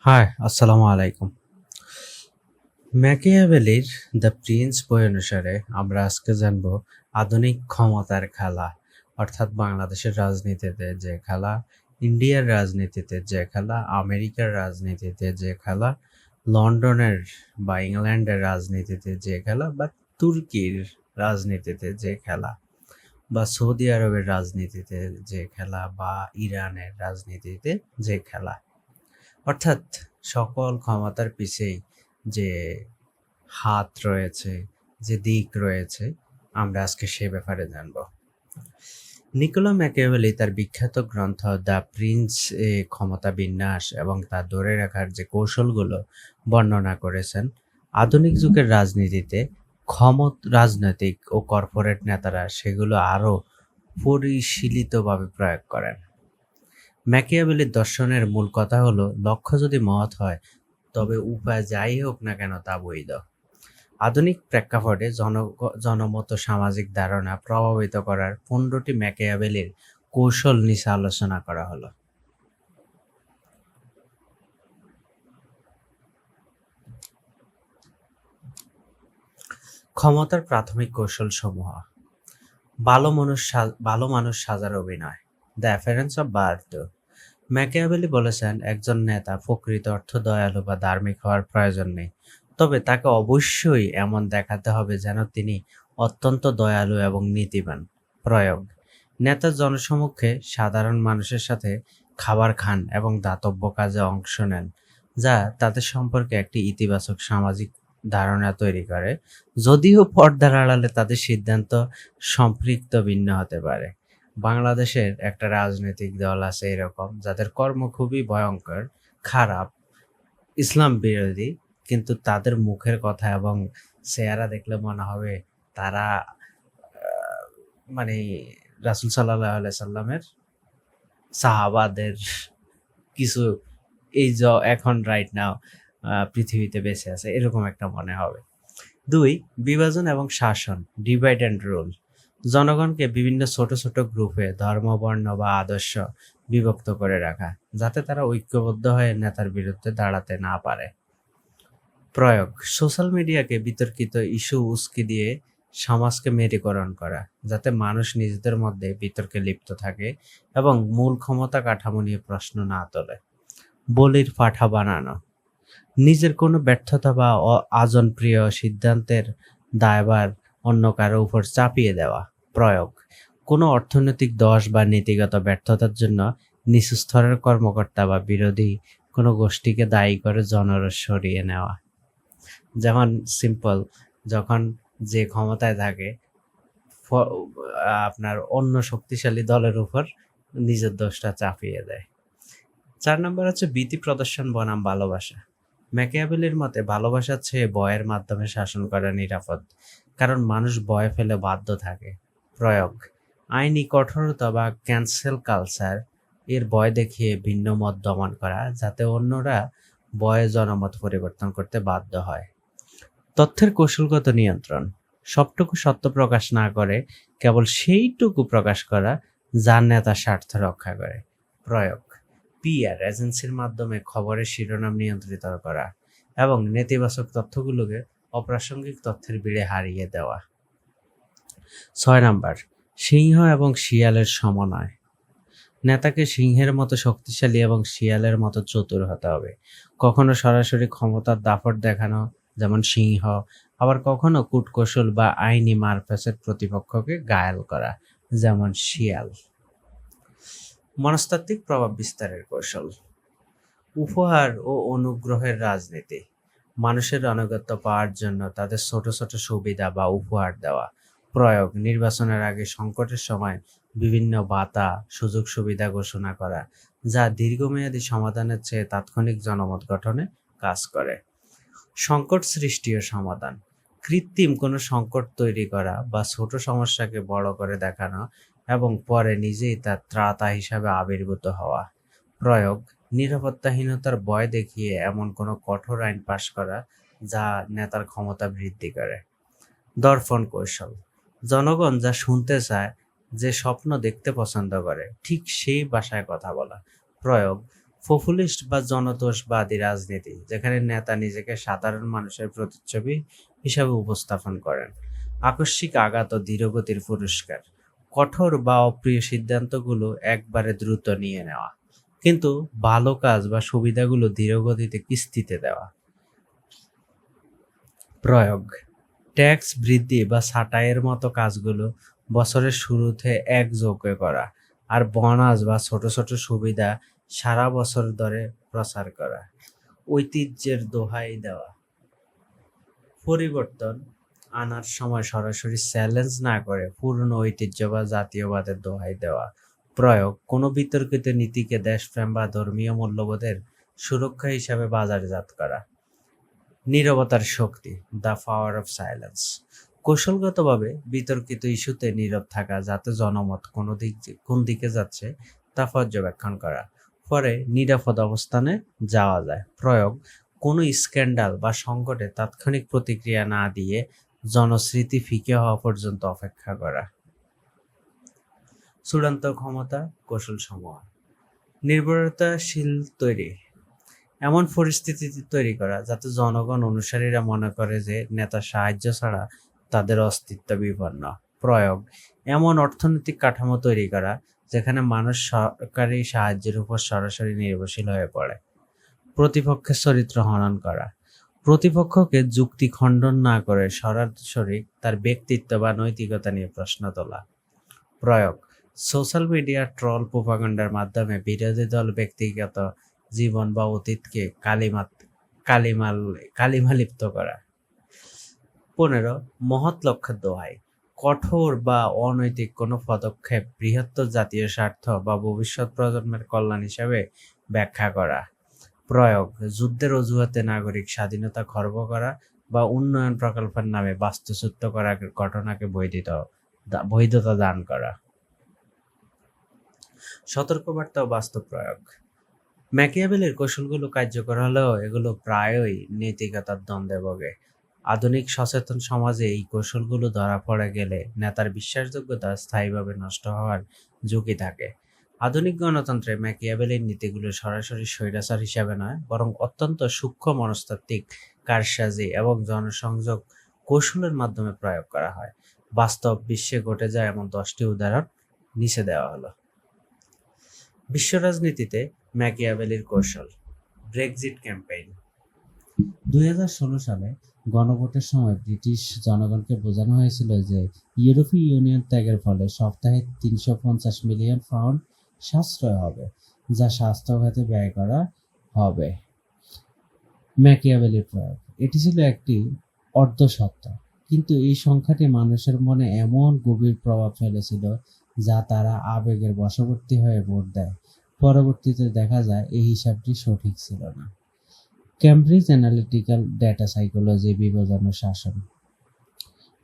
High, আসসালামু আলাইকুম। ম্যাকিয়াভেলির the Prince বই অনুসারে আমরা আজকে জানব আধুনিক ক্ষমতার খেলা, অর্থাৎ বাংলাদেশের রাজনীতিতে যে খেলা, ইন্ডিয়ার রাজনীতিতে যে খেলা, আমেরিকার রাজনীতিতে যে খেলা, লন্ডনের বা ইংল্যান্ডের রাজনীতিতে যে খেলা, বা তুর্কির রাজনীতিতে যে খেলা, বা সৌদি আরবের রাজনীতিতে যে খেলা, বা ইরানের রাজনীতিতে যে খেলা। অর্থাৎ সকল ক্ষমতার পিছেই যে হাত রয়েছে, যে দিক রয়েছে, আমরা আজকে সে ব্যাপারে জানব। নিকোলা ম্যাকিয়াভেলি তার বিখ্যাত গ্রন্থ দ্য প্রিন্স ক্ষমতা বিন্যাস এবং তা ধরে রাখার যে কৌশলগুলো বর্ণনা করেছেন। আধুনিক যুগের রাজনীতিতে রাজনৈতিক ও কর্পোরেট নেতারা সেগুলো আরও পরিশীলিতভাবে প্রয়োগ করেন। ম্যাকিয়াভেলির দর্শনের মূল কথা হলো, লক্ষ্য যদি মহৎ হয় তবে উপায় যাই হোক না কেন তা বৈধ। আধুনিক প্রেক্ষাপটে জনমত সামাজিক ধারণা প্রভাবিত করার 15টি ম্যাকিয়াভেলির কৌশল নিয়ে আলোচনা করা হলো। ক্ষমতার প্রাথমিক কৌশল সমূহ: ভালো মানুষ সাজার অভিনয়, the appearance of birth. Machiavelli বলেছেন, একজন নেতা প্রকৃত অর্থ দয়ালু বা ধার্মিক হওয়ার প্রয়োজন নেই, তবে তাকে অবশ্যই এমন দেখাতে হবে যেন তিনি অত্যন্ত দয়ালু এবং নীতিবান। প্রয়োগ: নেতা জনসমক্ষে সাধারণ মানুষের সাথে খাবার খান এবং দাতব্য কাজে অংশ নেন, যা তাদের সম্পর্কে একটি ইতিবাচক সামাজিক ধারণা তৈরি করে, যদিও পর্দার আড়ালে তাদের সিদ্ধান্ত সম্পৃক্ত ভিন্ন হতে পারে। বাংলাদেশের একটা রাজনৈতিক দল আছে এরকম, যাদের কর্ম খুবই ভয়ঙ্কর, খারাপ, ইসলাম বিরোধী, কিন্তু তাদের মুখের কথা এবং চেহারা দেখলে মনে হবে তারা মানে রাসূল সাল্লাল্লাহু আলাইহি সাল্লামের সাহাবাদের কিছু এখন রাইট নাও পৃথিবীতে বেঁচে আছে, এরকম একটা মনে হবে। 2. বিভাজন এবং শাসন, ডিভাইড অ্যান্ড রুল। জনগণকে বিভিন্ন ছোট ছোট গ্রুপে ধর্ম, বর্ণ বা আদর্শ বিভক্ত করে রাখা, যাতে তারা ঐক্যবদ্ধ হয়ে নেতার বিরুদ্ধে দাঁড়াতে না পারে। প্রয়োগ: সোশ্যাল মিডিয়াকে বিতর্কিত ইস্যু উস্কে দিয়ে সমাজকে মেরুকরণ করা, যাতে মানুষ নিজেদের মধ্যে বিতর্কে লিপ্ত থাকে এবং মূল ক্ষমতা কাঠামো নিয়ে প্রশ্ন না তোলে। বলির পাঠা বানানো, নিজের কোনো ব্যর্থতা বা আজনপ্রিয় সিদ্ধান্তের দায়ভার অন্য কারো উপর চাপিয়ে দেওয়া। প্রয়োগ: কোনো অর্থনৈতিক দোষ বা নীতিগত ব্যর্থতার জন্য নিচু স্তরের কর্মকর্তা বা বিরোধী কোনো গোষ্ঠীকে দায়ী করে জনরস সরিয়ে নেওয়া। যেমন সিম্পল, যখন যে ক্ষমতায় থাকে আপনার অন্য শক্তিশালী দলের উপর নিজের দোষটা চাপিয়ে দেয়। 4 নম্বর হচ্ছে ভীতি প্রদর্শন বনাম ভালোবাসা। ম্যাকিয়াভেলির মতে ভালোবাসার চেয়ে ভয়ের মাধ্যমে শাসন করা নিরাপদ, কারণ মানুষ ভয় ফেলে বাধ্য থাকে। প্রয়োগ: আইনি কঠোরতা বা ক্যান্সেল কালচার, এর ভয় দেখিয়ে ভিন্ন মত দমন করা, যাতে অন্যরা ভয়ে জনমত পরিবর্তন করতে বাধ্য হয়। তথ্যের কৌশলগত নিয়ন্ত্রণ, সবটুকু সত্য প্রকাশ না করে কেবল সেইটুকু প্রকাশ করা যা নেতার স্বার্থ রক্ষা করে। প্রয়োগ: পিআর এজেন্সির মাধ্যমে খবরের শিরোনাম নিয়ন্ত্রিত করা এবং নেতিবাচক তথ্যগুলোকে অপ্রাসঙ্গিক তথ্যের ভিড়ে হারিয়ে দেওয়া। 6 নাম্বার, সিংহ এবং শিয়ালের সমন্বয়। নেতাকে সিংহের মতো শক্তিশালী এবং শিয়ালের মতো চতুর হতে হবে। কখনো সরাসরি ক্ষমতার দাপট দেখানো, যেমন সিংহ, আবার কখনো কূটকৌশল বা আইনি মারপ্যাচের প্রতিপক্ষকে ঘায়েল করা, যেমন শিয়াল। মনস্তাত্ত্বিক প্রভাব বিস্তারের কৌশল: উপহার ও অনুগ্রহের রাজনীতি। মানুষের আনুগত্য পাওয়ার জন্য তাদের ছোট ছোট সুবিধা বা উপহার দেওয়া। প্রয়োগ: নির্বাচনের আগে সংকটের সময় বিভিন্ন ভাতা, সুযোগ সুবিধা ঘোষণা করা, যা দীর্ঘমেয়াদী সমাধানের চেয়ে তাৎক্ষণিক জনমত গঠনে কাজ করে। সংকট সৃষ্টি ও সমাধান: কৃত্রিম কোনো সংকট তৈরি করা বা ছোট সমস্যাকে বড় করে দেখানো এবং পরে নিজেই তার ত্রাতা হিসাবে আবির্ভূত হওয়া। প্রয়োগ: নিরাপত্তাহীনতার ভয় দেখিয়ে এমন কোনো কঠোর আইন পাশ করা যা নেতার ক্ষমতা বৃদ্ধি করে। দর্পণ কৌশল: জনগণ যা শুনতে চায়, যে স্বপ্ন দেখতে পছন্দ করে, ঠিক সেই ভাষায় কথা বলা। প্রয়োগ: পপুলিস্ট বা জনতোষবাদী রাজনীতি, যেখানে নেতা নিজেকে সাধারণ মানুষের প্রতিচ্ছবি হিসাবে উপস্থাপন করেন। আকস্মিক আঘাত ও ধীরগতির পুরস্কার, কঠোর বা অপ্রিয় সিদ্ধান্তগুলো একবারে দ্রুত নিয়ে নেওয়া, কিন্তু ভালো কাজ বা সুবিধাগুলো ধীরগতিতে কিস্তিতে দেওয়া। প্রয়োগ: ট্যাক্স বৃদ্ধি বা ছাঁটাইয়ের মতো কাজগুলো বছরের শুরুতে একযোগে করা, আর বোনাস বা ছোট ছোট সুবিধা সারা বছর ধরে প্রচার করা। ঐতিহ্যের দোহাই দেওয়া: পরিবর্তন আনার সময় সরাসরি চ্যালেঞ্জ না করে পুরনো ঐতিহ্য বা জাতীয়বাদের দোহাই দেওয়া। প্রয়োগ: কোনো বিতর্কিত নীতিকে দেশপ্রেম বা ধর্মীয় মূল্যবোধের সুরক্ষা হিসাবে বাজারজাত করা। নীরবতার শক্তি, দ্য পাওয়ার অফ সাইলেন্স: কৌশলগতভাবে বিতর্কিত ইস্যুতে নীরব থাকা, যাতে জনমত কোন দিকে যাচ্ছে তা পর্যবেক্ষণ করা, পরে নিরাপদ অবস্থানে যাওয়া যায়। প্রয়োগ: কোনো স্ক্যান্ডাল বা সংকটে তাৎক্ষণিক প্রতিক্রিয়া না দিয়ে জনস্মৃতি ফিকে হওয়া পর্যন্ত অপেক্ষা করা। চূড়ান্ত ক্ষমতা কৌশলসমূহ: নির্ভরতাশীল তৈরি, এমন পরিস্থিতি তৈরি করা যাতে জনগণ অনুসারীরা মনে করে যে নেতার সাহায্য ছাড়া তাদের অস্তিত্ব বিপন্ন। প্রয়োগ: এমন অর্থনৈতিক কাঠামো তৈরি করা যেখানে মানুষ সরকারি সাহায্যের উপর সরাসরি নির্ভরশীল হয়ে পড়ে। প্রতিপক্ষের চরিত্র হনন করা, প্রতিপক্ষকে যুক্তি খণ্ডন না করে সরাসরি তার ব্যক্তিত্ব বা নৈতিকতা নিয়ে প্রশ্ন তোলা। প্রয়োগ: সোশ্যাল মিডিয়া ট্রল প্রোপাগান্ডার মাধ্যমে বিরোধী দল ব্যক্তিগত জীবন বা অতীতকে কালিমালিপ্ত করা। 15. মহৎ লক্ষ্যের দোহাই: কঠোর বা অনৈতিক কোনো পদক্ষেপ বৃহত্তর জাতীয় স্বার্থ বা ভবিষ্যৎ প্রজন্মের কল্যাণ হিসাবে ব্যাখ্যা করা। প্রয়োগ: যুদ্ধের অজুহাতে নাগরিক স্বাধীনতা খর্ব করা বা উন্নয়ন প্রকল্পের নামে বাস্তুচ্যুত করা ঘটনাকে বৈধতা দান করা। সতর্কবার্তা ও বাস্তব প্রয়োগ: ম্যাকিয়াভেলির কৌশলগুলো কার্যকর হলেও এগুলো প্রায়ই নৈতিকতার দ্বন্দ্বে ভোগে। আধুনিক সচেতন সমাজে এই কৌশলগুলো ধরা পড়ে গেলে নেতার বিশ্বাসযোগ্যতা স্থায়ীভাবে নষ্ট হওয়ার ঝুঁকি থাকে। আধুনিক গণতন্ত্রে ম্যাকিয়াভেলির নীতিগুলো সরাসরি স্বৈরাচার হিসাবে নয়, বরং অত্যন্ত সূক্ষ্ম মনস্তাত্ত্বিক কারসাজি এবং জনসংযোগ কৌশলের মাধ্যমে প্রয়োগ করা হয়। বাস্তব বিশ্বে ঘটে যায় এমন 10টি উদাহরণ নিচে দেওয়া হলো। বিশ্ব রাজনীতিতে ম্যাকিয়াভেলির কৌশল। Brexit campaign. 2016 সালে গণভোটের সময় ব্রিটিশ জনগণকে বোঝানো হয়েছিল যে ইউরোপীয় ইউনিয়ন ত্যাগের ফলে সপ্তাহে 350 মিলিয়ন পাউন্ড সাশ্রয় হবে, যা স্বাস্থ্য খাতে ব্যয় করা হবে। ম্যাকিয়াভেলির প্রয়োগ: এটি ছিল একটি অর্ধসত্য, কিন্তু এই সংখ্যাটি মানুষের মনে এমন গভীর প্রভাব ফেলেছিল যা তারা আবেগের বশবর্তী হয়ে ভোট দেয়। পরবর্তীতে দেখা যায় এই হিসাবটি সঠিক ছিল না। ক্যামব্রিজ অ্যানালিটিক্যাল ডেটা সাইকোলজি বিভাজন ও শাসন।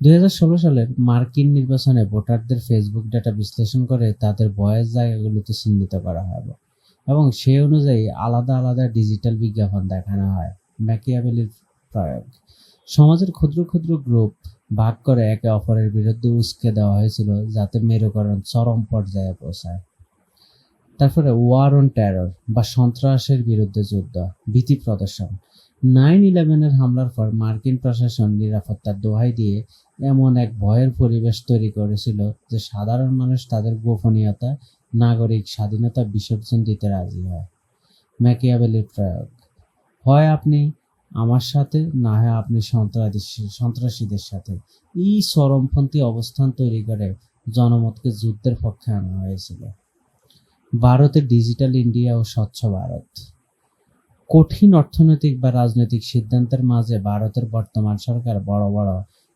2016 সালের মার্কিন নির্বাচনে ভোটারদের ফেসবুক ডেটা বিশ্লেষণ করে তাদের ভয়ের জায়গাগুলোতে চিহ্নিত করা হবে এবং সেই অনুযায়ী আলাদা আলাদা ডিজিটাল বিজ্ঞাপন দেখানো হয়। ম্যাকিয়াভেলির প্রয়োগ: সমাজের ক্ষুদ্র ক্ষুদ্র গ্রুপ ভাগ করে একে অপরের বিরুদ্ধে উস্কে দেওয়া হয়েছিল যাতে মেরুকরণ চরম পর্যায়ে পৌঁছায়। তারপরে ওয়ার অন টেরর বা সন্ত্রাসের বিরুদ্ধে যুদ্ধ, ভীতি প্রদর্শন। 9/11-এর হামলার পর মার্কিন প্রশাসন নিরাপত্তার দোহাই দিয়ে এমন এক ভয়ের পরিবেশ তৈরি করেছিল যে সাধারণ মানুষ তাদের গোপনীয়তা, নাগরিক স্বাধীনতা বিসর্জন দিতে রাজি হয়। ম্যাকিয়াভেলির প্রয়োগ: হয় আপনি আমার সাথে, না হয় আপনি সন্ত্রাসীদের সাথে। এই চরমপন্থী অবস্থান তৈরি করে জনমতকে যুদ্ধের পক্ষে আনা হয়েছিল। ভারতের ডিজিটাল ইন্ডিয়া ও স্বচ্ছ ভারত। কঠিন অর্থনৈতিক বা রাজনৈতিক সিদ্ধান্তের মাঝে ভারতের বর্তমান সরকার বড় বড়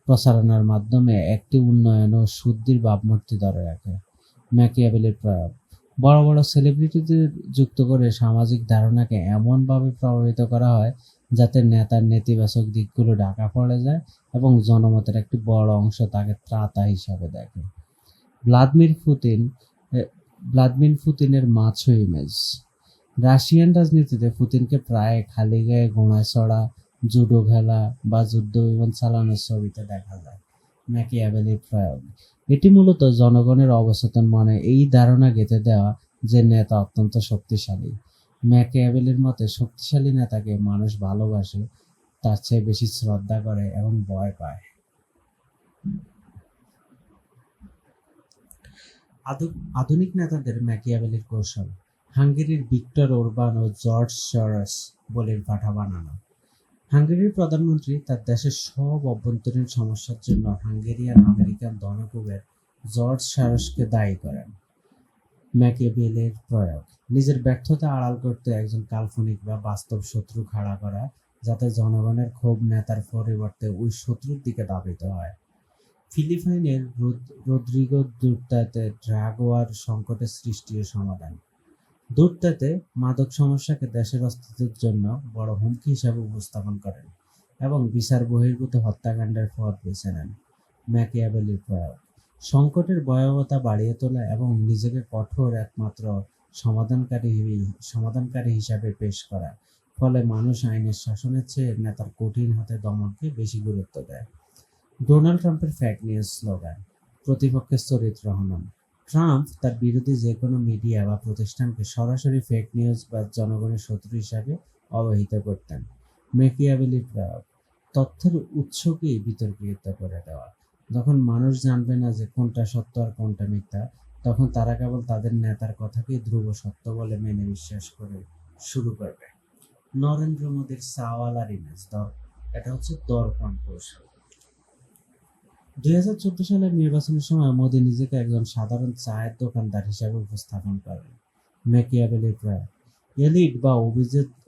প্রচারণার মাধ্যমে একটি উন্নয়ন ও শুদ্ধির ভাবমূর্তি ধরে রাখে। ম্যাকিয়াভেলির প্রয়োগ: বড় বড় সেলিব্রিটিদের যুক্ত করে সামাজিক ধারণাকে এমনভাবে প্রভাবিত করা হয় যাতে নেতার নেতিবাচক দিকগুলো ঢাকা পড়ে যায় এবং জনমতের একটি বড় অংশ তাকে ত্রাতা হিসাবে দেখে। ভ্লাদিমির পুতিনের মাচো ইমেজ। রাশিয়ান রাজনীতিতে পুতিনকে প্রায় খালি গায়ে ঘোড়ায় চড়া, জুডো খেলা বা যুদ্ধ বিমান চালানোর ছবিতে দেখা যায়। ম্যাকিয়াভেলির প্রয়োগ: এটি মূলত জনগণের অবচেতন মনে এই ধারণা গেঁথে দেওয়া যে নেতা অত্যন্ত শক্তিশালী, ম্যাকিয়াভেলির মতে শক্তিশালী নেতাকে মানুষ ভালোবাসে, তার চেয়ে বেশি শ্রদ্ধা করে এবং ভয় পায়। আধুনিক নেতাদের ম্যাকিয়াভেলির কৌশল। হাঙ্গেরির ভিক্টর ওরবান ও জর্জ সরস বলির পাঠা বানানো। হাঙ্গেরির প্রধানমন্ত্রী তার দেশের সব অভ্যন্তরীণ সমস্যার জন্য হাঙ্গেরিয়ান আমেরিকান ধনকুবের জর্জ সরসকে দায়ী করেন। ম্যাকিয়াভেলির প্রয়োগ। নিজের ব্যর্থতা আড়াল করতে একজন কাল্পনিক বা বাস্তব শত্রু খাড়া করা, যাতে জনগণের ক্ষোভ নেতার পরিবর্তে ওই শত্রুর দিকে ধাবিত হয়। ফিলিপাইনের রদ্রিগো দুর্তাতে ড্রাগ ওয়ার সংকটের সৃষ্টি ও সমাধান। দুর্তাতে মাদক সমস্যাকে দেশের অস্তিত্বের জন্য বড় হুমকি হিসাবে উপস্থাপন করেন এবং বিচার বহির্ভূত হত্যাকাণ্ডের পথ বেছে নেন। ম্যাকিয়াভেলির প্রয়োগ। সংকটের ভয়াবহতা বাড়িয়ে তোলা এবং নিজেকে কঠোর একমাত্র সমাধানকারী হিসাবে পেশ করা, ফলে মানুষ আইনের শাসনের চেয়ে নেতার কঠিন হাতে দমনকে বেশি গুরুত্ব দেয়। ডোনাল্ড ট্রাম্পের ফেক নিউজ স্লোগান। প্রতিপক্ষের চরিত্র হনন। ট্রাম্প তার বিরোধী যে কোনো মিডিয়া বা প্রতিষ্ঠানকে সরাসরি ফেক নিউজ বা জনগণের শত্রু হিসাবে অবহিত করতেন। ম্যাকিয়াভেলির প্রয়োগ। তথ্যের উৎসকেই বিতর্কিত করে দেওয়া। যখন মানুষ জানবে না যে কোনটা সত্য আর কোনটা মিথ্যা, তখন তারা কেবল তাদের নেতার কথাকেই ধ্রুব সত্য বলে মেনে বিশ্বাস করে শুরু করবে। নরেন্দ্র মোদীর সাওয়ালার ইমেজ। এটা হচ্ছে দর্পণ কৌশল। 2014 সালের নির্বাচনের সময় মোদি নিজেকে একজন সাধারণ চায়ের দোকানদার হিসাবে উপস্থাপন করেন। ম্যাকিয়াভেলির প্রয়োগ। এলিট বা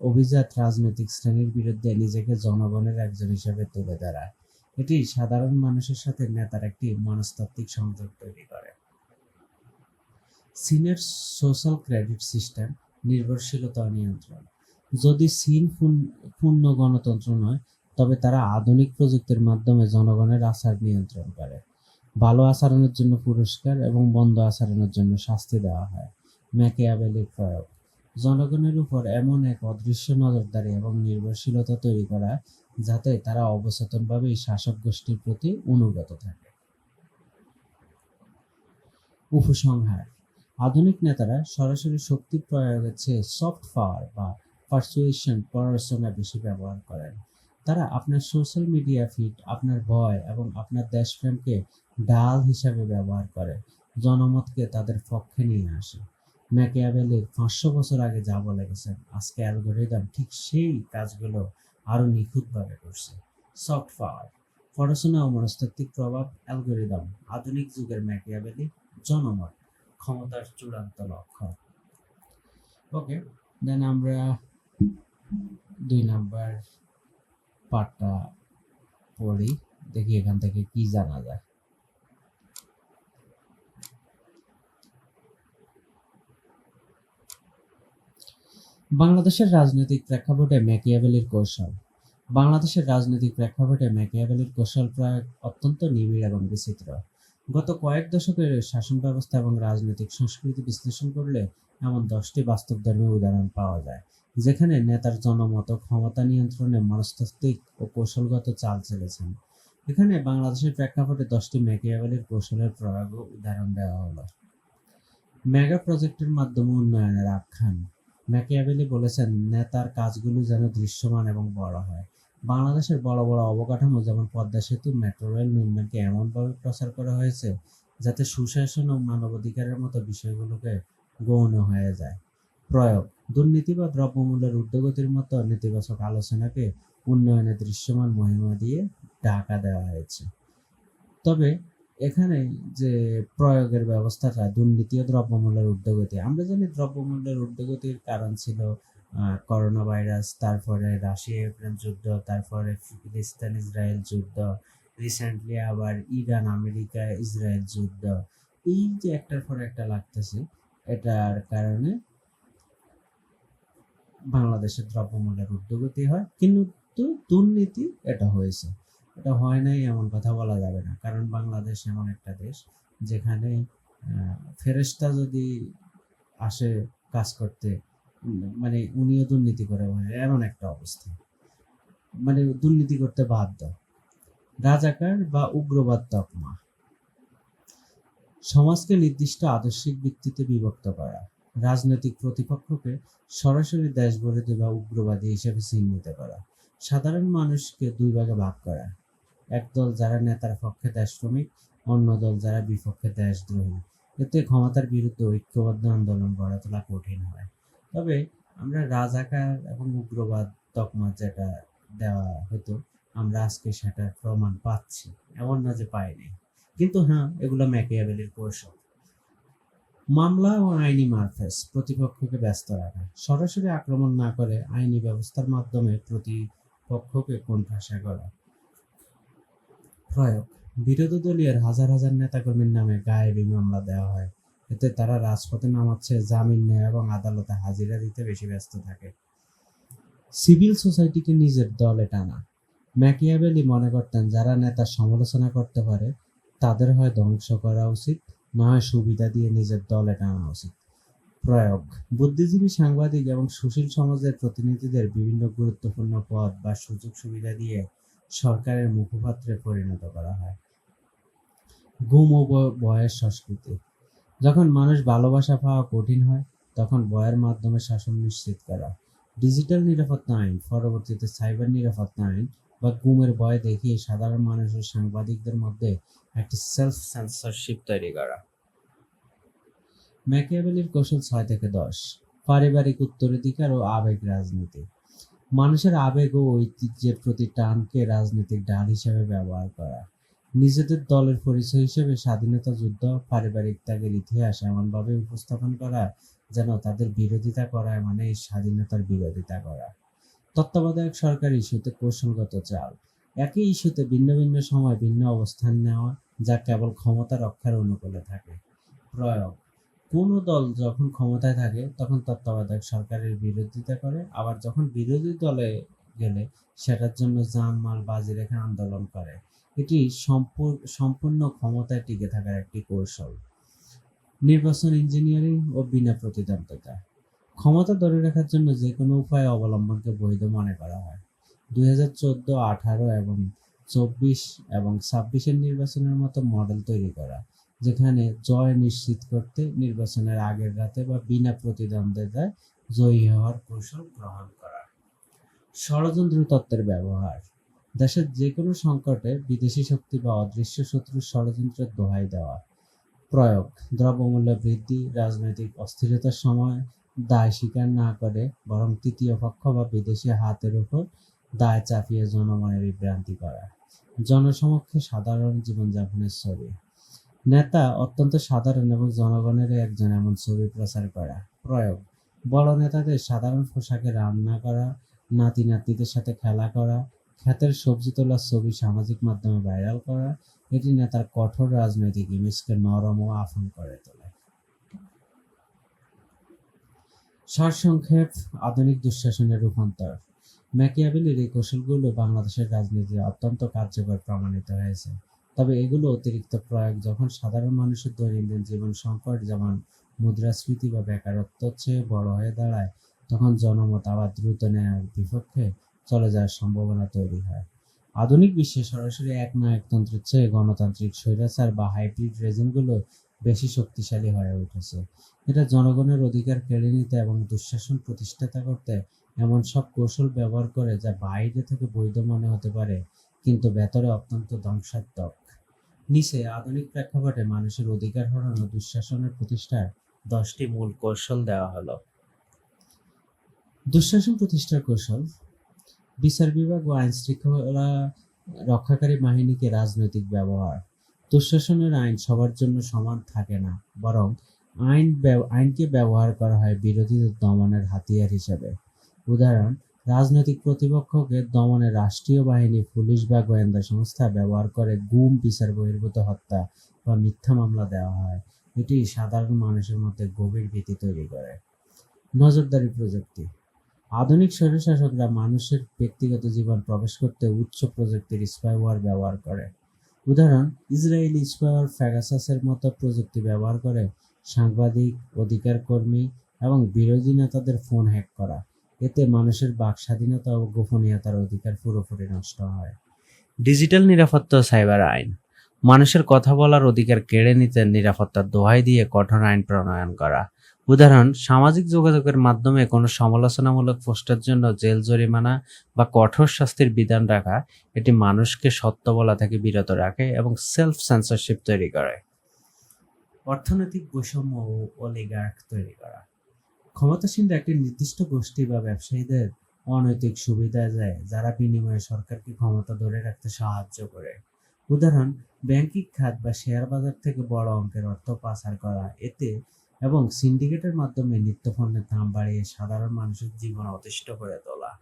অভিজাত রাজনৈতিক শ্রেণীর বিরুদ্ধে নিজেকে জনগণের একজন হিসাবে তুলে ধরা। এটি সাধারণ মানুষের সাথে নেতার একটি মনস্তাত্ত্বিক সংযোগ তৈরি করে। চীনের সোশ্যাল ক্রেডিট সিস্টেম। নির্ভরশীলতা নিয়ন্ত্রণ। যদি চীন পূর্ণ গণতন্ত্র নয়, তবে তারা আধুনিক প্রযুক্তির মাধ্যমে জনগণের আচার নিয়ন্ত্রণ করে। ভালো আচরণের জন্য পুরস্কার এবং মন্দ আচরণের জন্য শাস্তি দেওয়া হয়। ম্যাকিয়াভেলির প্রয়োগ। জনগণের উপর এমন এক অদৃশ্য নজরদারি এবং নির্ভরশীলতা তৈরি করা, যাতে তারা অবচেতনভাবেই শাসক গোষ্ঠীর প্রতি অনুগত থাকে। উপসংহার। আধুনিক নেতারা সরাসরি শক্তি প্রয়োগের চেয়ে সফট পাওয়ার বা পারসুয়েশন প্ররোচনা বেশি ব্যবহার করেন। তারা আপনার সোশ্যাল মিডিয়া ফিড, আপনার ভয় এবং আপনার দেশপ্রেমকে ঢাল হিসাবে ব্যবহার করে জনমতকে তাদের পক্ষে নিয়ে আসে। ম্যাকিয়াভেলির 500 বছর আগে যা বলে গেছেন, আজকে অ্যালগরিদম ঠিক সেই কাজগুলো আরো নিখুঁতভাবে করছে। সফট পাওয়ার, প্ররোচনা ও মনস্তাত্ত্বিক প্রভাব। অ্যালগরিদম, আধুনিক যুগের ম্যাকিয়াভেলি। জনমত, ক্ষমতার চূড়ান্ত লক্ষ্য। ওকে, দেন আমরা 2 নাম্বার পার্টটা পড়ি, দেখি এখান থেকে কি জানা যায়। বাংলাদেশের রাজনৈতিক প্রেক্ষাপটে ম্যাকিয়াভেলির কৌশল। বাংলাদেশের রাজনৈতিক প্রেক্ষাপটে ম্যাকিয়াভেলির কৌশল প্রয়োগ অত্যন্ত নিবিড় এবং বিচিত্র। গত কয়েক দশকের শাসন ব্যবস্থা এবং রাজনৈতিক সংস্কৃতি বিশ্লেষণ করলে এমন 10টি বাস্তবধর্মী উদাহরণ পাওয়া যায়, যেখানে নেতার জনমত ক্ষমতা নিয়ন্ত্রণে মনস্তাত্ত্বিক ও কৌশলগত চাল চলেছেন। এখানে বাংলাদেশের প্রেক্ষাপটে 10টি ম্যাকিয়াভেলির কৌশলের প্রয়োগ ও উদাহরণ দেওয়া হলো। মেগা প্রজেক্টের মাধ্যমে উন্নয়নের আখ্যান। ম্যাকিয়াভেলি বলেছেন, নেতার কাজগুলো যেন দৃশ্যমান এবং বড় হয়। বাংলাদেশের বড় বড় অবকাঠামো যেমন পদ্মা সেতু, মেট্রো রেল নির্মাণকে এমনভাবে প্রচার করা হয়েছে যাতে সুশাসন ও মানবাধিকারের মতো বিষয়গুলোকে গৌণ হয়ে যায়। প্রয়োগ। দুর্নীতি বা দ্রব্যমূল্যের ঊর্ধ্বগতির মতো নেতিবাচক আলোচনাকে উন্নয়নের দৃশ্যমান মহিমা দিয়ে ঢাকা দেওয়া হয়েছে। তবে এখানে যে প্রয়োগের ব্যবস্থাটা, দুর্নীতি ও দ্রব্যমূল্যের ঊর্ধ্বগতি, আমরা জানি দ্রব্যমূল্যের ঊর্ধ্বগতির কারণ ছিল করোনা ভাইরাস, তারপরে রাশিয়া ইউক্রেন যুদ্ধ, তারপরে ফিলিস্তিন ইসরায়েল যুদ্ধ, রিসেন্টলি আবার ইরান আমেরিকা ইসরায়েল যুদ্ধ। এই যে একটার পর একটা লাগতেছে, এটার কারণে বাংলাদেশের দ্রব্যমূল্যের ঊর্ধ্বগতি হয়, কিন্তু দুর্নীতি এটা হয়েছে। এটা হয় নাই এমন কথা বলা যাবে না, কারণ বাংলাদেশ এমন একটা দেশ যেখানে ফেরেশতা যদি আসে কাজ করতে, মানে উনিও দুর্নীতি করে, এমন একটা অবস্থা, মানে দুর্নীতি করতে বাধ্য। রাজাকার বা উগ্রবাদ তকমা। সমাজকে নির্দিষ্ট আদর্শিক ভিত্তিতে বিভক্ত করা। রাজনৈতিক প্রতিপক্ষকে সরাসরি দেশবিরোধী বা উগ্রবাদী হিসেবে চিহ্নিত করা, সাধারণ মানুষকে দুই ভাগে ভাগ করা, একদল যারা নেতার পক্ষে দেশপ্রেমিক, অন্য দল যারা বিপক্ষে দেশদ্রোহী। এতে ক্ষমতার বিরুদ্ধে ঐক্যবদ্ধ আন্দোলন গড়ে তোলা কঠিন হয়। তবে আমরা রাজাকার এবং উগ্রবাদ তকমা যেটা দেওয়া হতো, আমরা আজকে সেটার প্রমাণ পাচ্ছি, এমন না যে পাইনি। কিন্তু হ্যাঁ, এগুলো ম্যাকিয়াভেলির কৌশল। মামলা ও আইনি মারফেস প্রতিপক্ষকে ব্যস্ত রাখা, সরাসরি আক্রমণ না করে আইনি ব্যবস্থার মাধ্যমে প্রতিপক্ষকে কোণঠাসা করা। প্রয়োগ: বিরোধী দলীয় হাজার হাজার নেতাকর্মীর নামে গায়েবী মামলা দেওয়া হয়। এতে তারা রাজপথে নামাচ্ছে জামিন নেওয়া এবং আদালতে হাজিরা দিতে বেশি ব্যস্ত থাকে। সিভিল সোসাইটিকে নিজের দলে টানা। ম্যাকিয়াভেলি মনে করতেন যারা নেতার সমালোচনা করতে পারে তাদের হয় ধ্বংস করা উচিত, না হয় সুবিধা দিয়ে নিজের দলে টানা উচিত। প্রয়োগ: বুদ্ধিজীবী, সাংবাদিক এবং সুশীল সমাজের প্রতিনিধিদের বিভিন্ন গুরুত্বপূর্ণ পদ বা সুযোগ সুবিধা দিয়ে সরকারের মুখপাত্রে পরিণত করা হয়। গুম ও ভয়ের সংস্কৃতি। যখন মানুষ ভালোবাসা পাওয়া কঠিন হয়, তখন ভয়ের মাধ্যমে শাসন নিশ্চিত করা। ডিজিটাল নিরাপত্তা আইন, পরবর্তীতে সাইবার নিরাপত্তা আইন বা গুমের ভয় দেখিয়ে সাধারণ মানুষ ও সাংবাদিকদের মধ্যে একটি সেলফ সেন্সরশিপ তৈরি করা। ম্যাকিয়াভেলির কৌশল 6 থেকে 10। পারিবারিক উত্তরাধিকার ও আবেগ রাজনীতি। মানুষের আবেগ ও ঐতিহ্যের প্রতি টানকে রাজনৈতিক ঢাল হিসেবে ব্যবহার করা। নিজেদের দলের পরিচয় হিসেবে স্বাধীনতা যুদ্ধ, পারিবারিক ত্যাগের ইতিহাস এমনভাবে উপস্থাপন করা যেন তাদের বিরোধিতা করা মানে এই স্বাধীনতার বিরোধিতা করা। তত্ত্বাবধায়ক সরকার ইস্যুতে কৌশলগত চাল। একই ইস্যুতে ভিন্ন ভিন্ন সময় ভিন্ন অবস্থান নেওয়া, যা কেবল ক্ষমতা রক্ষার অনুকূলে থাকে। প্রয়োগ: কোনো দল যখন ক্ষমতায় থাকে তখন তত্ত্বাবধায়ক সরকারের বিরোধিতা করে, আবার যখন বিরোধী দলে গেলে সেটার জন্য জানমাল বাজি রেখে আন্দোলন করে। এটি সম্পূর্ণ ক্ষমতায় টিকে থাকার একটি কৌশল। নির্বাচন ইঞ্জিনিয়ারিং ও বিনা প্রতিদ্বন্দ্বিতা। ক্ষমতা ধরে রাখার জন্য যে কোনো উপায় অবলম্বনকে বৈধ মনে করা হয়। 2014, 18 এবং 24 এবং 26-এর নির্বাচনের মতো মডেল তৈরি করা, যেখানে জয় নিশ্চিত করতে নির্বাচনের আগের রাতে বা বিনা প্রতিদ্বন্দ্বিতায় জয়ী হওয়ার কৌশল গ্রহণ করা। ষড়যন্ত্র তত্ত্বের ব্যবহার। দেশের যে কোনো সংকটে বিদেশি শক্তি বা অদৃশ্য শত্রুর ষড়যন্ত্রের দোহাই দেওয়া। প্রয়োগ: দ্রব্যমূল্য বৃদ্ধি, রাজনৈতিক অস্থিরতার সময় দায় স্বীকার না করে বরং তৃতীয় পক্ষ বা বিদেশি হাতের উপর দায় চাপিয়ে জনমনে বিভ্রান্তি করা। জনসমক্ষে সাধারণ জীবনযাপনের ছবি। নেতা অত্যন্ত সাধারণ এবং জনগণের একজন এমন ছবি প্রচার করা। প্রয়োগ: বড় নেতাদের সাধারণ পোশাকে রান্না করা, নাতি নাতনিদের সাথে খেলা করা, ক্ষেতের সবজি তোলার ছবি সামাজিক মাধ্যমে ভাইরাল করা। এটি নেতার কঠোর রাজনৈতিক ইমেজকে নরম ও আপন করে তোলে। সারসংক্ষেপ: আধুনিক দুঃশাসনের রূপান্তর। ম্যাকিয়াভেলির এই কৌশলগুলো বাংলাদেশের রাজনীতিতে অত্যন্ত কার্যকর প্রমাণিত হয়েছে। তবে এগুলো অতিরিক্ত প্রয়োগ যখন সাধারণ মানুষের দৈনন্দিন জীবন সংকট, যেমন মুদ্রাস্ফীতি বা বেকারত্বের চেয়ে বড় হয়ে দাঁড়ায়, তখন জনমত আবার দ্রুত ন্যায়ের বিপক্ষে চলে যাওয়ার সম্ভাবনা তৈরি হয়। আধুনিক বিশ্বে সরাসরি একনায়কতন্ত্রের চেয়ে গণতান্ত্রিক স্বৈরাচার বা হাইব্রিড রেজিমগুলো বেশি শক্তিশালী হয়ে উঠেছে। এটা জনগণের অধিকার কেড়ে নিতে এবং দুঃশাসন প্রতিষ্ঠা করতে এমন সব কৌশল ব্যবহার করে যা বাইরে থেকে বৈধ মনে হতে পারে কিন্তু ভেতরে অত্যন্ত ধ্বংসাত্মক। নিচে আধুনিক প্রেক্ষাপটে মানুষের অধিকার হরণ ও দুঃশাসনের প্রতিষ্ঠার 10টি মূল কৌশল দেওয়া হলো। দুঃশাসন প্রতিষ্ঠার কৌশল: বিচার বিভাগ ও আইন শৃঙ্খলা রক্ষাকারী বাহিনীকে রাজনৈতিক ব্যবহার। দুঃশাসনের আইন সবার জন্য সমান থাকে না, বরং আইনকে ব্যবহার করা হয় বিরোধীদের দমনের হাতিয়ার হিসেবে। উদাহরণ: রাজনৈতিক প্রতিপক্ষকে দমনে রাষ্ট্রীয় বাহিনী, পুলিশ বা গোয়েন্দা সংস্থা ব্যবহার করে গুম, বিচার বহির্ভূত হত্যা বা মিথ্যা মামলা দেওয়া হয়। এটি সাধারণ মানুষের মধ্যে গভীর ভীতি তৈরি করে। নজরদারি প্রযুক্তি। আধুনিক স্বৈরশাসকরা মানুষের ব্যক্তিগত জীবন প্রবেশ করতে উচ্চ প্রযুক্তির স্পাইওয়্যার ব্যবহার করে। উদাহরণ: ইসরায়েলি স্পাইওয়্যার পেগাসাসের মতো প্রযুক্তি ব্যবহার করে সাংবাদিক, অধিকার কর্মী এবং বিরোধী নেতাদের ফোন হ্যাক করা। এতে মানুষের বাক স্বাধীনতা ও গোপনীয়তার অধিকার পুরোপুরি নষ্ট হয়। ডিজিটাল নিরাপত্তা ও সাইবার আইন। মানুষের কথা বলার অধিকার কেড়ে নিতে নিরাপত্তার দোহাই দিয়ে কঠোর আইন প্রণয়ন করা। উদাহরণ, সামাজিক যোগাযোগের মাধ্যমে কোনো সমালোচনামূলক পোস্টের জন্য জেল জরিমানা বা কঠোর শাস্তির বিধান রাখা এটি মানুষকে সত্য বলা থেকে বিরত রাখে এবং সেলফ সেন্সরশিপ তৈরি করে। অর্থনৈতিক বৈষম্য ও অলিগার্ক তৈরি করা। ক্ষমতাসীনরা একটি নির্দিষ্ট গোষ্ঠী বা ব্যবসায়ীদের অনৈতিক সুবিধা দেয় যারা বিনিময়ে সরকারকে ক্ষমতা ধরে রাখতে সাহায্য করে। উদাহরণ, ব্যাংকিং খাত বা শেয়ার বাজার থেকে বড় অঙ্কের অর্থ পাচার করা এতে এবং সিন্ডিকেটের মাধ্যমে নিত্যপণ্যের দাম বাড়িয়ে সাধারণ মানুষের জীবন অতিষ্ঠ করে তোলা।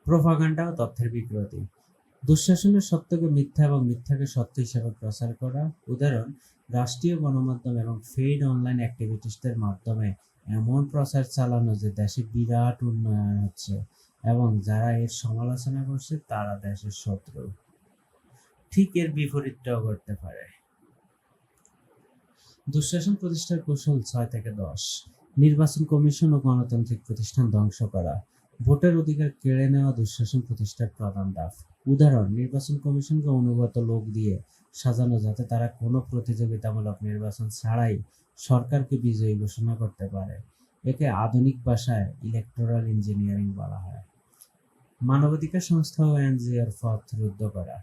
প্রোপাগান্ডা ও তথ্যের বিকৃতি। দুঃশাসনের সত্যকে মিথ্যা এবং মিথ্যাকে সত্য হিসেবে প্রচার করা। উদাহরণ, রাষ্ট্রীয় গণমাধ্যম এবং ফেইড অনলাইন অ্যাক্টিভিটিসদের মাধ্যমে এমন প্রচার চালানো যে দেশে বিরাট উন্নয়ন হচ্ছে এবং যারা এর সমালোচনা করছে তারা দেশের শত্রু। ঠিক এর বিপরীতটাও করতে পারে। দুঃশাসন প্রতিষ্ঠার কৌশল 6 থেকে 10। নির্বাচন কমিশন ও গণতান্ত্রিক প্রতিষ্ঠান ধ্বংস করা। ভোটের অধিকার কেড়ে নেওয়া দুঃশাসন প্রতিষ্ঠার প্রধান ধাপ। উদাহরণ, নির্বাচন কমিশনকে অনুগত লোক দিয়ে সাজানো যাতে তারা কোনো প্রতিযোগিতামূলক নির্বাচন ছাড়াই সরকারকে বিজয়ী ঘোষণা করতে পারে। একে আধুনিক ভাষায় ইলেকটোরাল ইঞ্জিনিয়ারিং বলা হয়। মানবাধিকার সংস্থা ও এনজিওর পথ রুদ্ধ করা।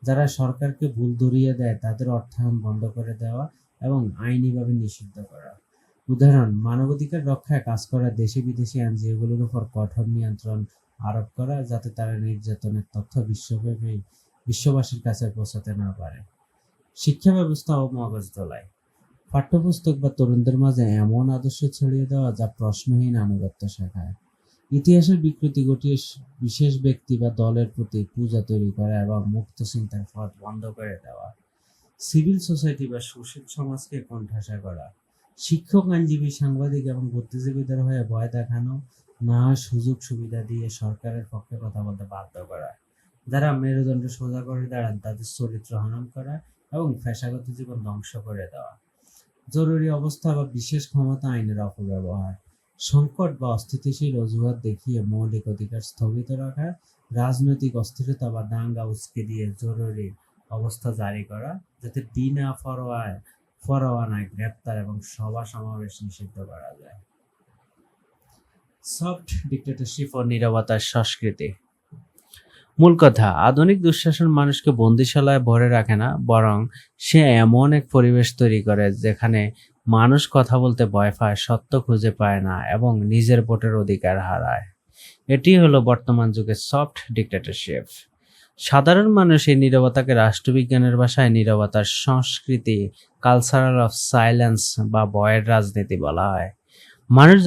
যারা সরকারকে ভুল ধরিয়ে দেয় তাদের অর্থায়ন বন্ধ করে দেওয়া এবং আইনিভাবে নিষিদ্ধ করা। উদাহরণ, মানবাধিকার রক্ষায় কাজ করা দেশি বিদেশি এনজিওগুলোর উপর কঠোর নিয়ন্ত্রণ আরোপ করা যাতে তারা নির্যাতনের তথ্য বিশ্ববাসীর কাছে পৌঁছাতে না পারে। শিক্ষা ব্যবস্থা ও মগজ ধোলাই। পাঠ্যপুস্তক বা তরুণদের মাঝে এমন আদর্শ ছড়িয়ে দেওয়া যা প্রশ্নহীন আনুগত্য শেখায়। ইতিহাসের বিকৃতি ঘটিয়ে বিশেষ ব্যক্তি বা দলের প্রতি পূজা তৈরি করা এবং মুক্ত চিন্তার পথ বন্ধ করে দেওয়া। সিভিল সোসাইটি বা সুশীল সমাজকে কোণঠাসা করা। শিক্ষক, আইনজীবী, সাংবাদিক এবং বুদ্ধিজীবীদের হয়ে ভয় দেখানো, না হয় সুযোগ সুবিধা দিয়ে সরকারের পক্ষে কথা বলতে বাধ্য করা। যারা মেরুদণ্ড সোজা করে দাঁড়ান তাদের চরিত্র হনন করা এবং পেশাগত জীবন ধ্বংস করে দেওয়া। জরুরি অবস্থা বা বিশেষ ক্ষমতা আইনের অপব্যবহার। সংকট বা অস্থিতিশীল অজুহাত দেখিয়ে মৌলিক অধিকার স্থগিত রাখা। রাজনৈতিক অস্থিরতা বা দাঙ্গা উস্কে দিয়ে জরুরি অবস্থা জারি করা যাতে বিনা পরোয়ানায় গ্রেপ্তার এবং সভা সমাবেশ নিষিদ্ধ করা যায়। সফট ডিক্টেটরশিপ ও নীরবতার সংস্কৃতি। মূল কথা, আধুনিক দুঃশাসন মানুষকে বন্দিশালায় ভরে রাখে না, বরং সে এমন এক পরিবেশ তৈরি করে যেখানে মানুষ কথা বলতে ভয় পায়, সত্য খুঁজে পায় না এবং নিজের ভোটের অধিকার হারায়। এটি হলো বর্তমান যুগের সফট ডিক্টেটরশিপ। সাধারণ মানুষ এই নীরবতাকে রাষ্ট্রবিজ্ঞানের ভাষায় নীরবতার সংস্কৃতি, কালচারাল অফ সাইলেন্স বা ভয়ের রাজনীতি বলা হয়। মানুষ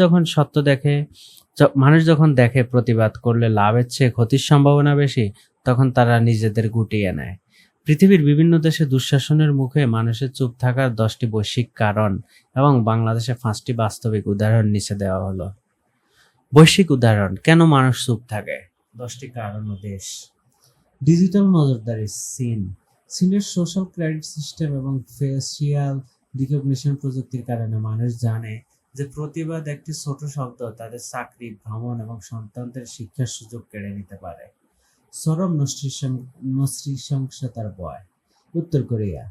যখন দেখে প্রতিবাদ করলে লাভের চেয়ে ক্ষতির সম্ভাবনা বেশি, তখন তারা নিজেদের গুটিয়ে নেয়। পৃথিবীর বিভিন্ন দেশে দুঃশাসনের মুখে মানুষের চুপ থাকার 10টি বৈশ্বিক কারণ এবং বাংলাদেশে 5টি বাস্তবিক উদাহরণ নিচে দেওয়া হলো। বৈশ্বিক উদাহরণ, কেন মানুষ চুপ থাকে? 10টি কারণ ও দেশ। ডিজিটাল নজরদারি। চীনের সোশ্যাল ক্রেডিট সিস্টেম এবং ফেসিয়াল রিকগনিশন প্রযুক্তির কারণে মানুষ জানে যে প্রতিবাদ একটি ছোট শব্দ তাদের চাকরি, ভ্রমণ এবং সন্তানদের শিক্ষার সুযোগ কেড়ে নিতে পারে। চরম নৃশংসতার ভয়। উত্তর কোরিয়া।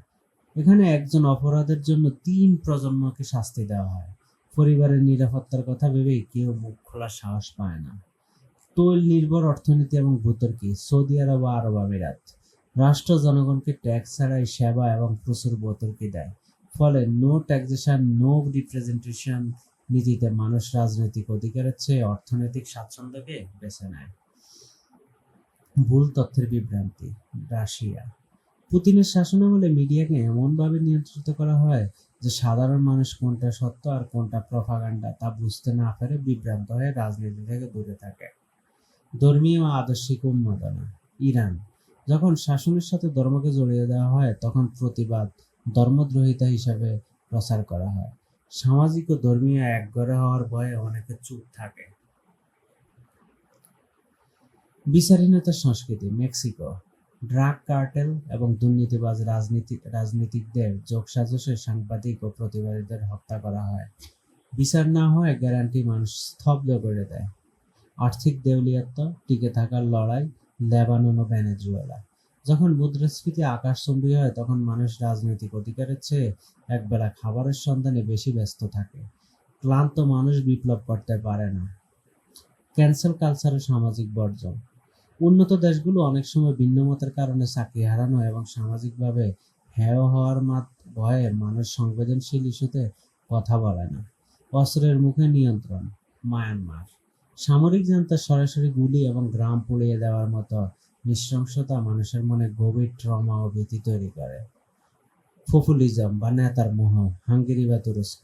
এখানে একজন অপরাধের জন্য 3 প্রজন্মকে শাস্তি দেওয়া হয়। পরিবারের নিরাপত্তার কথা ভেবেই কেউ মুখ খোলার সাহস পায় না। তৈল নির্ভর অর্থনীতি এবং ভূতর্কি। সৌদি আরব ও আরব আমিরাত। রাষ্ট্র জনগণকে ট্যাক্স ছাড়াই সেবা এবং প্রচুর ভূতর্কি দেয়। ফলে নো ট্যাক্সেশন, নো রিপ্রেজেন্টেশন নীতিতে মানুষ রাজনৈতিক অধিকারের চেয়ে অর্থনৈতিক স্বাচ্ছন্দ্যকে বেছে নেয়। ভুল তথ্যের বিভ্রান্তি। রাশিয়া। পুতিনের শাসনামলে মিডিয়াকে এমনভাবে নিয়ন্ত্রিত করা হয় যে সাধারণ মানুষ কোনটা সত্য আর কোনটা প্রপাগান্ডা তা বুঝতে না পেরে বিভ্রান্ত হয়ে রাজনীতি থেকে দূরে থাকে। ধর্মীয় আদর্শিক উন্মাদনা। ইরান। যখন শাসনের সাথে ধর্মকে জড়িয়ে দেওয়া হয় তখন প্রতিবাদ ধর্মদ্রোহিতা হিসাবে প্রচার করা হয়। সামাজিক ও ধর্মীয় একঘরে হওয়ার ভয়ে অনেকে চুপ থাকে। বিচারহীনতার সংস্কৃতি। মেক্সিকো। ড্রাগ কার্টেল এবং দুর্নীতিবাজ রাজনীতিকদের যোগসাজশে সাংবাদিক ও প্রতিবাদীদের হত্যা করা হয়। বিচার না হয় গ্যারান্টি মানুষ স্তব্ধ করে দেয়। আর্থিক দেউলিয়াত্ব, টিকে থাকার লড়াই। লেবানন ও ভেনেজুয়েলা। যখন মুদ্রাস্ফীতি আকাশচুম্বী হয় তখন মানুষ রাজনৈতিক অধিকারের চেয়ে একবেলা খাবারের সন্ধানে বেশি ব্যস্ত থাকে। ক্লান্ত মানুষ বিপ্লব করতে পারে না। ক্যান্সেল কালচার ও সামাজিক বর্জন। উন্নত দেশগুলো অনেক সময় ভিন্ন মতের কারণে চাকরি হারানো এবং সামাজিকভাবে হেয় হওয়ার ভয়ে মানুষ সংবেদনশীল ইস্যুতে কথা বলে না। অস্ত্রের মুখে নিয়ন্ত্রণ। মায়ানমার সামরিক জান্তার সরাসরি গুলি এবং গ্রাম পুড়িয়ে দেওয়ার মতো নৃশংসতা মানুষের মনে গভীর ট্রমা ও ভীতি তৈরি করে। পপুলিজম বা নেতার মোহ। হাঙ্গেরি বা তুরস্ক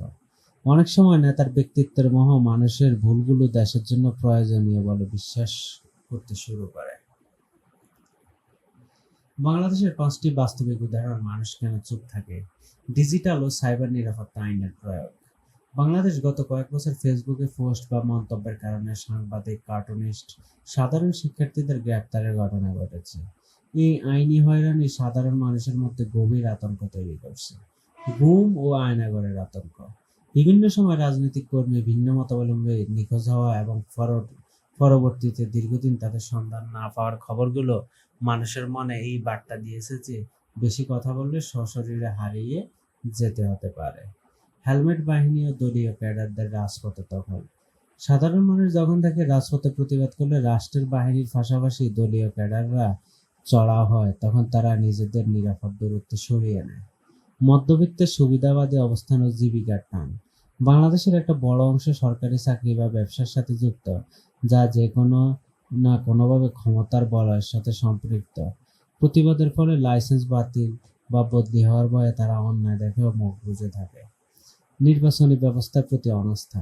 অনেক সময় নেতার ব্যক্তিত্বের মোহ মানুষের ভুলগুলো দেশের জন্য প্রয়োজনীয় বলে বিশ্বাস করতে শুরু করে। বাংলাদেশের 5টি বাস্তবিক উদাহরণ মানুষ কেন চুপ থাকে। ডিজিটাল ও সাইবার নিরাপত্তা আইনের প্রয়োগ। বাংলাদেশ গত কয়েক বছর ফেসবুকে পোস্ট বা মন্তব্যের কারণে সাংবাদিক, কার্টুনিস্ট, সাধারণ শিক্ষার্থীদের গ্রেপ্তারের ঘটনা ঘটেছে। এই আইনি হয়রানি সাধারণ মানুষের মধ্যে গভীর আতঙ্ক তৈরি করছে। গুম ও আয়নাঘরের আতঙ্ক। বিভিন্ন সময় রাজনৈতিক কর্মী ভিন্ন মতাবলম্বী নিখোঁজ হওয়া এবং পরবর্তীতে দীর্ঘদিন তাদের সন্ধান না পাওয়ার খবরগুলো মানুষের মনে এই বার্তা দিয়েছে যে বেশি কথা বললে সশরীরে হারিয়ে যেতে হতে পারে। হেলমেট বাহিনী ও দলীয় ক্যাডারদের রাজপথে দখল। সাধারণ মানুষ যখন থেকে রাজপথে প্রতিবাদ করলে রাষ্ট্রের বাহিনীর পাশাপাশি দলীয় ক্যাডাররা চড়া হয়, তখন তারা নিজেদের নিরাপদ দূরত্বে সরিয়ে নেয়। মধ্যবিত্তের সুবিধাবাদী অবস্থান ও জীবিকার টান। বাংলাদেশের একটা বড় অংশ সরকারি চাকরি বা ব্যবসার সাথে যুক্ত, যা যে কোনো না কোনোভাবে ক্ষমতার বলয়ের সাথে সম্পৃক্ত। প্রতিবাদের ফলে লাইসেন্স বাতিল বা বদলি হওয়ার ভয়ে তারা অন্যায় দেখেও মুখ বুজে থাকে। নির্বাচনী ব্যবস্থার প্রতি অনাস্থা।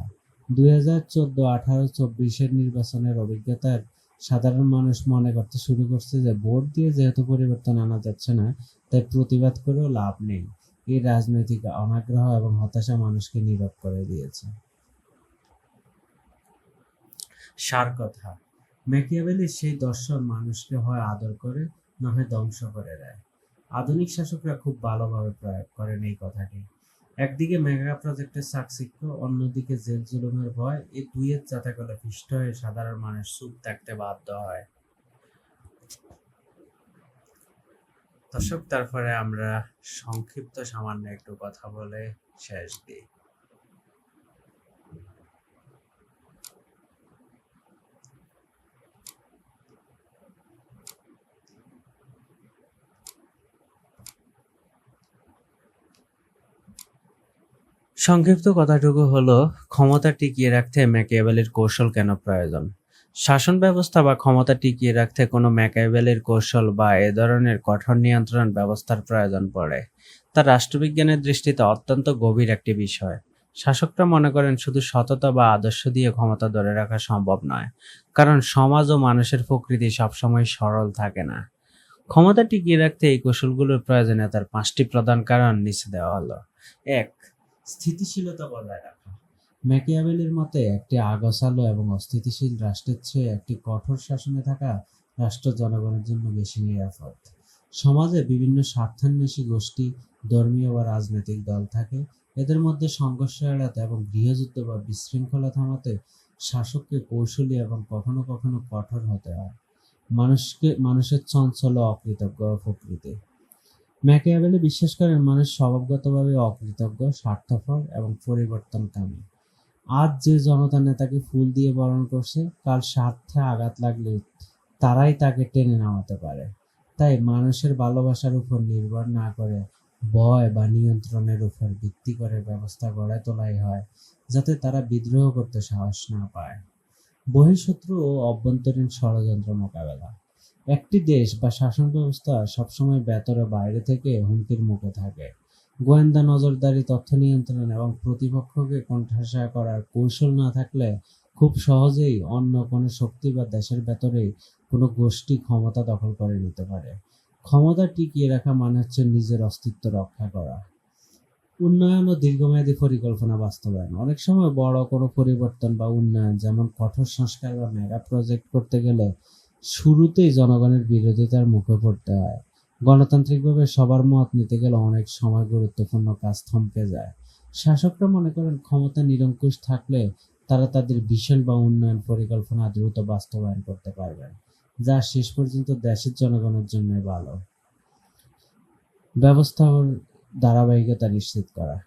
2014, 18, 24 নির্বাচনের অভিজ্ঞতার সাধারণ মানুষ মনে করতে শুরু করছে যে ভোট দিয়ে যেহেতু পরিবর্তন আনা যাচ্ছে না, তাই প্রতিবাদ করেও লাভ নেই। এই রাজনৈতিক অনাগ্রহ এবং হতাশা মানুষকে নীরব করে দিয়েছে। সার কথা। ম্যাকিয়াভেলির সেই দর্শন মানুষকে হয় আদর করে, না হয় ধ্বংস করে দেয়। আধুনিক শাসকরা খুব ভালোভাবে প্রয়োগ করেন এই কথাটি। একদিকে মেগা প্রজেক্টের চাকচিক্য, অন্যদিকে জেল জুলুমের ভয়, এই দুইয়ের জাতাকলে পিষ্ট হয়ে সাধারণ মানুষ চুপ থাকতে বাধ্য হয়। দর্শক, তারপরে আমরা সংক্ষিপ্ত সামান্য একটু কথা বলে শেষ দিই। সংক্ষিপ্ত কথাটুকু হলো, ক্ষমতা টিকিয়ে রাখতে ম্যাকিয়াভেলির কৌশল কেন প্রয়োজন। শাসন ব্যবস্থা বা ক্ষমতা টিকিয়ে রাখতে কোনো ম্যাকিয়াভেলির কৌশল বা এ ধরনের কঠোর নিয়ন্ত্রণ ব্যবস্থার প্রয়োজন পড়ে। তা রাষ্ট্রবিজ্ঞানের দৃষ্টিতে অত্যন্ত গভীর একটি বিষয়। শাসকরা মনে করেন শুধু সততা বা আদর্শ দিয়ে ক্ষমতা ধরে রাখা সম্ভব নয়, কারণ সমাজ ও মানুষের প্রকৃতি সবসময় সরল থাকে না। ক্ষমতা টিকিয়ে রাখতে এই কৌশলগুলোর প্রয়োজনীয়তার 5টি প্রধান কারণ নিচে দেওয়া হলো। 1. স্থিতিশীলতা বজায় রাখা। ম্যাকিয়াভেলির মতে একটি আগোছালো এবং অস্থিতিশীল রাষ্ট্রের চেয়ে একটি কঠোর শাসনে থাকা রাষ্ট্র জনগণের জন্য বেশি নিরাপদ। সমাজে বিভিন্ন স্বার্থান্বেষী গোষ্ঠী, ধর্মীয় বা রাজনৈতিক দল থাকে। এদের মধ্যে সংঘর্ষ এড়াতে এবং গৃহযুদ্ধ বা বিশৃঙ্খলা থামাতে শাসককে কৌশলী এবং কখনো কখনো কঠোর হতে হয়। মানুষের চঞ্চল ও অকৃতজ্ঞ প্রকৃতি। ম্যাকিয়াভেলি বিশ্বাস করেন মানুষ স্বভাবগতভাবে অকৃতজ্ঞ, স্বার্থপর এবং পরিবর্তনকামী। আজ যে জনতা নেতাকে ফুল দিয়ে বরণ করছে, কাল স্বার্থে আঘাত লাগলে তারাই তাকে টেনে নামাতে পারে। তাই মানুষের ভালোবাসার উপর নির্ভর না করে ভয় বা নিয়ন্ত্রণের উপর ভিত্তি করে ব্যবস্থা গড়ে তোলাই হয়, যাতে তারা বিদ্রোহ করতে সাহস না পায়। বহিঃশত্রু ও অভ্যন্তরীণ ষড়যন্ত্র মোকাবেলা। একটি দেশ বা শাসন ব্যবস্থা সবসময় ভেতরে বাইরে থেকে হুমকির মুখে থাকে। গোয়েন্দা নজরদারি, তথ্য নিয়ন্ত্রণ এবং প্রতিপক্ষকে কোণঠাসা করার কৌশল না থাকলে খুব সহজেই অন্য কোনো শক্তি বা দেশের ভেতরেই কোনো গোষ্ঠী ক্ষমতা দখল করে নিতে পারে। ক্ষমতা টিকিয়ে রাখা মানে হচ্ছে নিজের অস্তিত্ব রক্ষা করা। উন্নয়ন ও দীর্ঘমেয়াদী পরিকল্পনা বাস্তবায়ন। অনেক সময় বড় কোনো পরিবর্তন বা উন্নয়ন, যেমন কঠোর সংস্কার বা মেগা প্রজেক্ট করতে গেলে শুরুতেই জনগণের বিরোধিতার মুখে পড়তে হয়। গণতান্ত্রিকভাবে সবার মত নিতে গেলে অনেক সময় গুরুত্বপূর্ণ কাজ থমকে যায়। শাসকরা মনে করেন ক্ষমতা নিরঙ্কুশ থাকলে তারা তাদের ভিশন বা উন্নয়ন পরিকল্পনা দ্রুত বাস্তবায়ন করতে পারবেন, যা শেষ পর্যন্ত দেশের জনগণের জন্য ভালো। ব্যবস্থার ধারাবাহিকতা নিশ্চিত করা।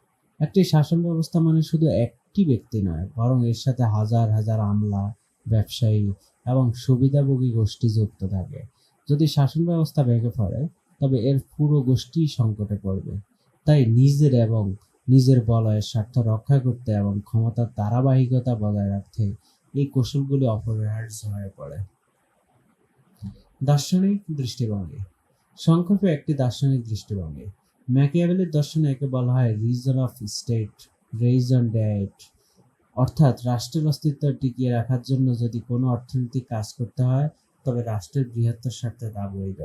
একটি শাসন ব্যবস্থা মানে শুধু একটি ব্যক্তি নয়, বরং এর সাথে হাজার হাজার আমলা, ব্যবসায়ী এবং সুবিধাভোগী গোষ্ঠী যুক্ত থাকে। যদি শাসন ব্যবস্থা ভেঙে পড়ে, তবে এর পুরো গোষ্ঠী সংকটে পড়বে। তাই নিজের বলয়ের স্বার্থ রক্ষা করতে এবং ক্ষমতার ধারাবাহিকতা বজায় রাখতে এই কৌশলগুলি অপরিহার্য হয়ে পড়ে। দার্শনিক দৃষ্টিভঙ্গি। সংক্ষেপে একটি দার্শনিক দৃষ্টিভঙ্গি। ম্যাকিয়াভেলির দর্শনে একে বলা হয় রিজন অফ স্টেট, রেইজন ডেট, অর্থাৎ রাষ্ট্রের অস্তিত্ব টিকিয়ে রাখার জন্য যদি কোনো অর্থনৈতিক কাজ করতে হয়, তবে রাষ্ট্রের বৃহত্তর স্বার্থে তা বৈধ।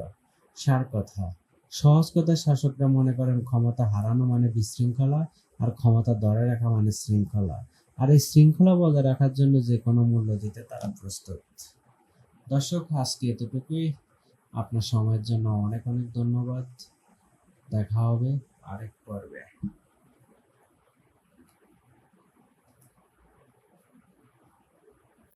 সার কথা, সহজ কথায় শাসকরা মনে করেন ক্ষমতা হারানো মানে বিশৃঙ্খলা, আর ক্ষমতা ধরে রাখা মানে শৃঙ্খলা, আর এই শৃঙ্খলা বজায় রাখার জন্য যে কোনো মূল্য দিতে তারা প্রস্তুত। দর্শক, আজকে এতটুকুই। আপনার সময়ের জন্য অনেক অনেক ধন্যবাদ। দেখা হবে আরেক পর্বে।